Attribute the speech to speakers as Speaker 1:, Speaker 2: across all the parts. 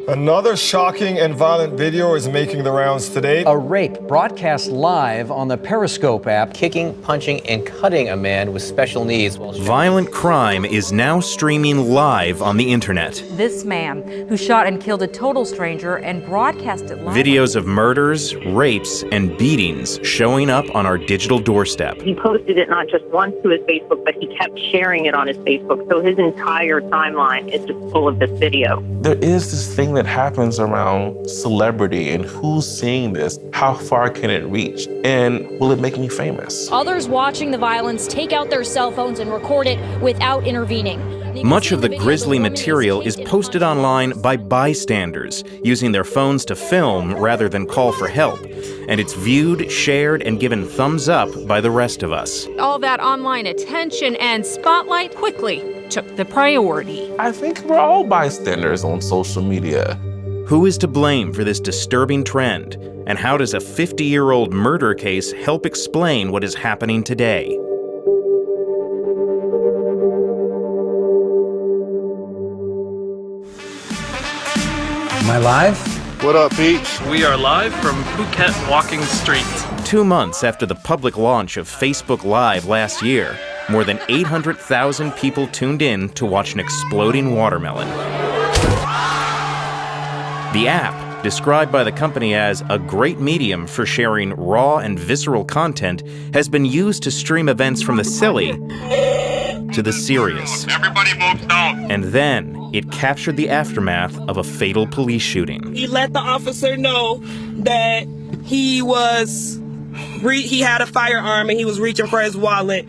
Speaker 1: Another shocking and violent video is making the rounds today.
Speaker 2: A rape broadcast live on the Periscope app.
Speaker 3: Kicking, punching, and cutting a man with special needs.
Speaker 4: Violent crime is now streaming live on the internet.
Speaker 5: This man who shot and killed a total stranger and broadcast it live.
Speaker 4: Videos of murders, rapes, and beatings showing up on our digital doorstep.
Speaker 6: He posted it not just once to his Facebook, but he kept sharing it on his Facebook. So his entire timeline is just full of this video.
Speaker 7: There is this thing that happens around celebrity and who's seeing this, how far can it reach, and will it make me famous?
Speaker 8: Others watching the violence take out their cell phones and record it without intervening.
Speaker 4: Much of the grisly material is posted online by bystanders, using their phones to film rather than call for help. And it's viewed, shared, and given thumbs up by the rest of us.
Speaker 5: All that online attention and spotlight quickly took the priority.
Speaker 7: I think we're all bystanders on social media.
Speaker 4: Who is to blame for this disturbing trend? And how does a 50-year-old murder case help explain what is happening today?
Speaker 2: Am I live?
Speaker 1: What up, Peach?
Speaker 9: We are live from Phuket Walking Street.
Speaker 4: 2 months after the public launch of Facebook Live last year, more than 800,000 people tuned in to watch an exploding watermelon. The app, described by the company as a great medium for sharing raw and visceral content, has been used to stream events from the silly to the serious.
Speaker 9: Everybody moves down.
Speaker 4: And then it captured the aftermath of a fatal police shooting.
Speaker 10: He let the officer know that he had a firearm and he was reaching for his wallet,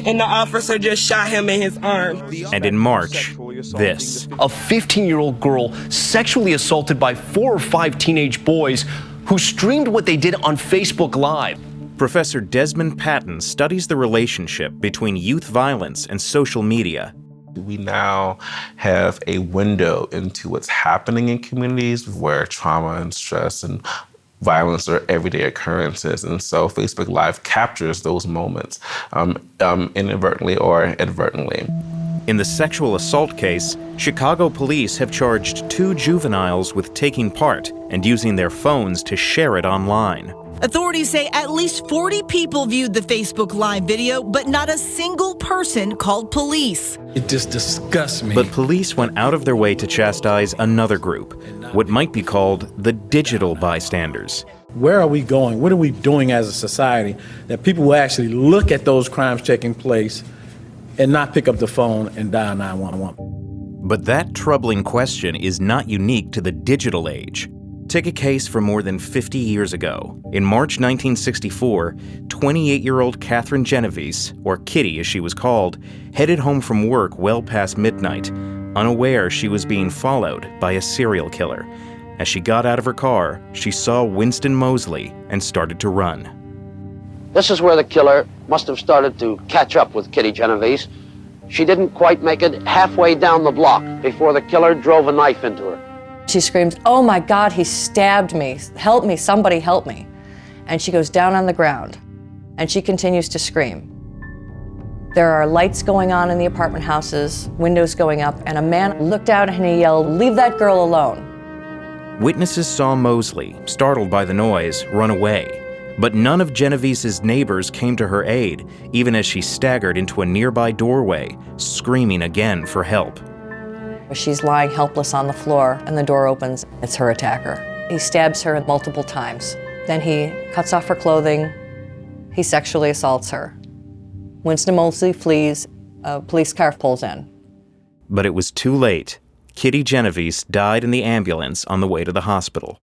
Speaker 10: and the officer just shot him in his arm.
Speaker 4: And in March, this.
Speaker 11: A 15-year-old girl sexually assaulted by 4 or 5 teenage boys who streamed what they did on Facebook Live.
Speaker 4: Professor Desmond Patton studies the relationship between youth violence and social media.
Speaker 7: We now have a window into what's happening in communities where trauma and stress and violence are everyday occurrences. And so Facebook Live captures those moments inadvertently or advertently.
Speaker 4: In the sexual assault case, Chicago police have charged 2 juveniles with taking part and using their phones to share it online.
Speaker 12: Authorities say at least 40 people viewed the Facebook Live video, but not a single person called police.
Speaker 2: It just disgusts me.
Speaker 4: But police went out of their way to chastise another group, what might be called the digital bystanders.
Speaker 13: Where are we going? What are we doing as a society that people will actually look at those crimes taking place and not pick up the phone and dial 911?
Speaker 4: But that troubling question is not unique to the digital age. Take a case from more than 50 years ago. In March 1964, 28-year-old Catherine Genovese, or Kitty as she was called, headed home from work well past midnight, unaware she was being followed by a serial killer. As she got out of her car, she saw Winston Moseley and started to run.
Speaker 14: This is where the killer must have started to catch up with Kitty Genovese. She didn't quite make it halfway down the block before the killer drove a knife into her.
Speaker 15: She screams, "Oh my God, he stabbed me. Help me, somebody help me." And she goes down on the ground and she continues to scream. There are lights going on in the apartment houses, windows going up, and a man looked out and he yelled, "Leave that girl alone."
Speaker 4: Witnesses saw Moseley, startled by the noise, run away. But none of Genovese's neighbors came to her aid, even as she staggered into a nearby doorway, screaming again for help.
Speaker 15: She's lying helpless on the floor and the door opens. It's her attacker. He stabs her multiple times. Then he cuts off her clothing. He sexually assaults her. Winston Moseley flees. A police car pulls in.
Speaker 4: But it was too late. Kitty Genovese died in the ambulance on the way to the hospital.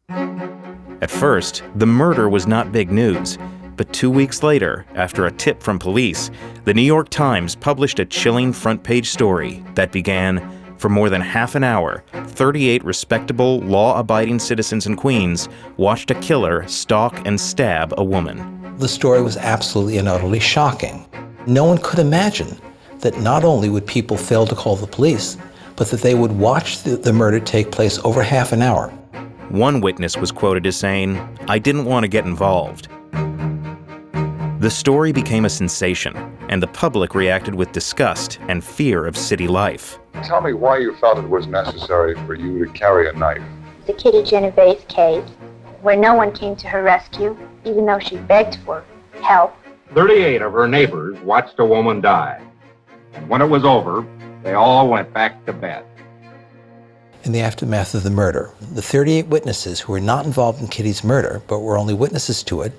Speaker 4: At first, the murder was not big news. But 2 weeks later, after a tip from police, the New York Times published a chilling front-page story that began, for more than half an hour, 38 respectable, law-abiding citizens in Queens watched a killer stalk and stab a woman.
Speaker 16: The story was absolutely and utterly shocking. No one could imagine that not only would people fail to call the police, but that they would watch the murder take place over half an hour.
Speaker 4: One witness was quoted as saying, "I didn't want to get involved." The story became a sensation. and the public reacted with disgust and fear of city life.
Speaker 17: Tell me why you felt it was necessary for you to carry a knife.
Speaker 18: The Kitty Genovese case, where no one came to her rescue, even though she begged for help.
Speaker 19: 38 of her neighbors watched a woman die. And when it was over, they all went back to bed.
Speaker 16: In the aftermath of the murder, the 38 witnesses who were not involved in Kitty's murder, but were only witnesses to it,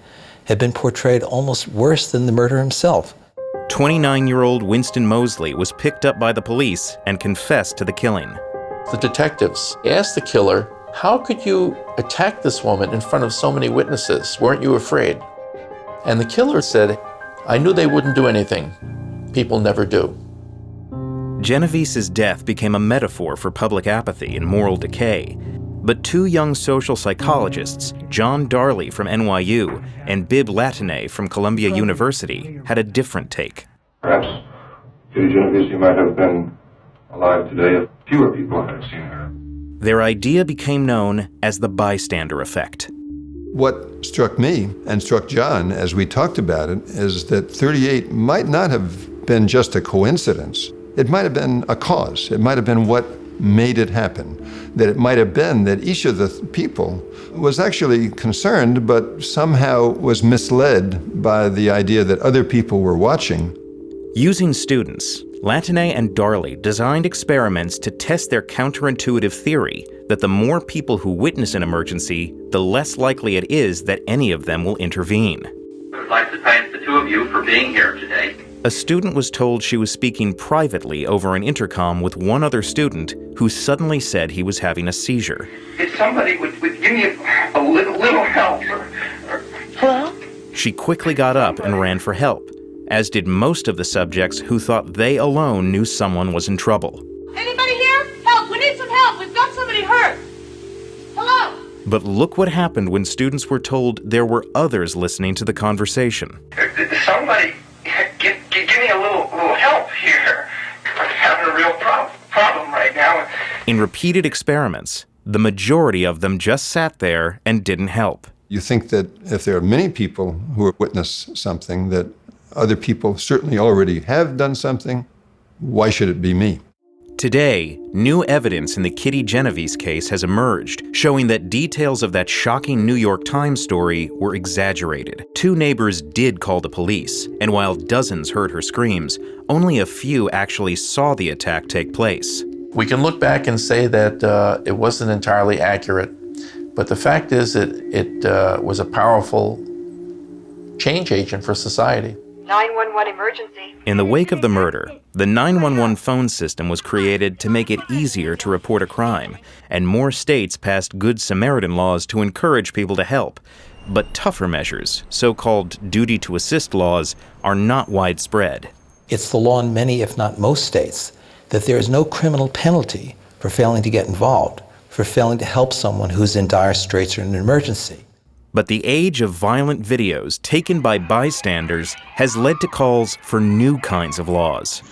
Speaker 16: had been portrayed almost worse than the murderer himself.
Speaker 4: 29-year-old Winston Mosley was picked up by the police and confessed to the killing.
Speaker 20: The detectives asked the killer, "How could you attack this woman in front of so many witnesses? Weren't you afraid?" And the killer said, "I knew they wouldn't do anything. People never do."
Speaker 4: Genovese's death became a metaphor for public apathy and moral decay. But two young social psychologists, John Darley from NYU and Bib Latané from Columbia University, had a different take.
Speaker 17: Perhaps Kitty Genovese might have been alive today if fewer people had seen her.
Speaker 4: Their idea became known as the bystander effect.
Speaker 21: What struck me and struck John as we talked about it is that 38 might not have been just a coincidence. It might have been a cause. It might have been what made it happen. That it might have been that each of the people was actually concerned, but somehow was misled by the idea that other people were watching.
Speaker 4: Using students, Latané and Darley designed experiments to test their counterintuitive theory that the more people who witness an emergency, the less likely it is that any of them will intervene.
Speaker 22: I would like to thank the two of you for being here today.
Speaker 4: A student was told she was speaking privately over an intercom with one other student who suddenly said he was having a seizure.
Speaker 22: If somebody would give me a little help.
Speaker 18: Hello?
Speaker 4: She quickly got up and ran for help, as did most of the subjects who thought they alone knew someone was in trouble.
Speaker 23: Anybody here? Help! We need some help! We've got somebody hurt! Hello?
Speaker 4: But look what happened when students were told there were others listening to the conversation.
Speaker 22: Somebody, give me a little help here. I'm having a real problem right now.
Speaker 4: In repeated experiments, the majority of them just sat there and didn't help.
Speaker 21: You think that if there are many people who have witnessed something, that other people certainly already have done something, why should it be me?
Speaker 4: Today, new evidence in the Kitty Genovese case has emerged, showing that details of that shocking New York Times story were exaggerated. Two neighbors did call the police, and while dozens heard her screams, only a few actually saw the attack take place.
Speaker 20: We can look back and say that it wasn't entirely accurate, but the fact is that it was a powerful change agent for society.
Speaker 18: 911 emergency.
Speaker 4: In the wake of the murder, the 911 phone system was created to make it easier to report a crime, and more states passed Good Samaritan laws to encourage people to help. But tougher measures, so-called duty to assist laws, are not widespread.
Speaker 16: It's the law in many, if not most states, that there is no criminal penalty for failing to get involved, for failing to help someone who's in dire straits or in an emergency.
Speaker 4: But the age of violent videos taken by bystanders has led to calls for new kinds of laws.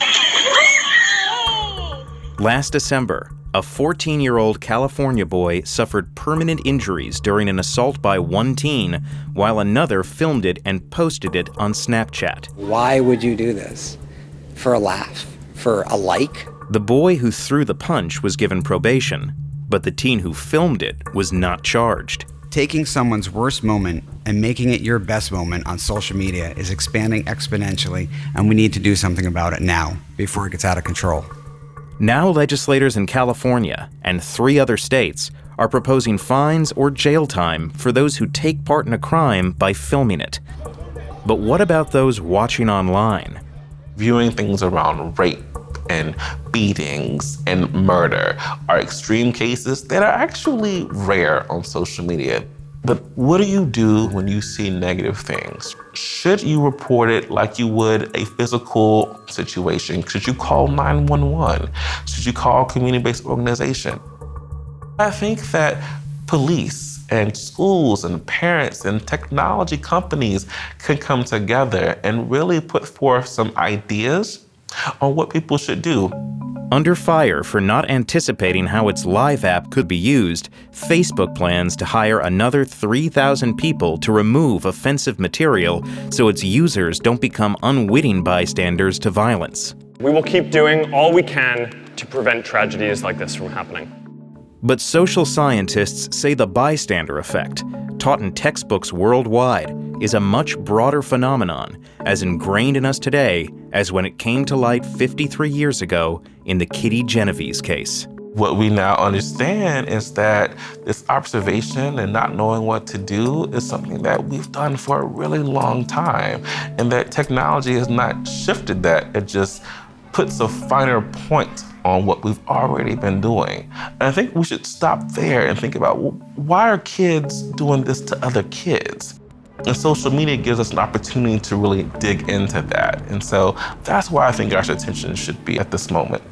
Speaker 4: Last December, a 14-year-old California boy suffered permanent injuries during an assault by one teen, while another filmed it and posted it on Snapchat.
Speaker 24: Why would you do this? For a laugh? For a like?
Speaker 4: The boy who threw the punch was given probation, but the teen who filmed it was not charged.
Speaker 25: Taking someone's worst moment and making it your best moment on social media is expanding exponentially, and we need to do something about it now, before it gets out of control.
Speaker 4: Now legislators in California and 3 other states are proposing fines or jail time for those who take part in a crime by filming it. But what about those watching online?
Speaker 7: Viewing things around rape and beatings and murder are extreme cases that are actually rare on social media. But what do you do when you see negative things? Should you report it like you would a physical situation? Should you call 911? Should you call a community-based organization? I think that police and schools and parents and technology companies can come together and really put forth some ideas on what people should do.
Speaker 4: Under fire for not anticipating how its live app could be used, Facebook plans to hire another 3,000 people to remove offensive material so its users don't become unwitting bystanders to violence.
Speaker 1: We will keep doing all we can to prevent tragedies like this from happening.
Speaker 4: But social scientists say the bystander effect, taught in textbooks worldwide, is a much broader phenomenon, as ingrained in us today as when it came to light 53 years ago in the Kitty Genovese case.
Speaker 7: What we now understand is that this observation and not knowing what to do is something that we've done for a really long time, and that technology has not shifted that. It just puts a finer point on what we've already been doing. And I think we should stop there and think about, well, why are kids doing this to other kids? And social media gives us an opportunity to really dig into that. And so that's where I think our attention should be at this moment.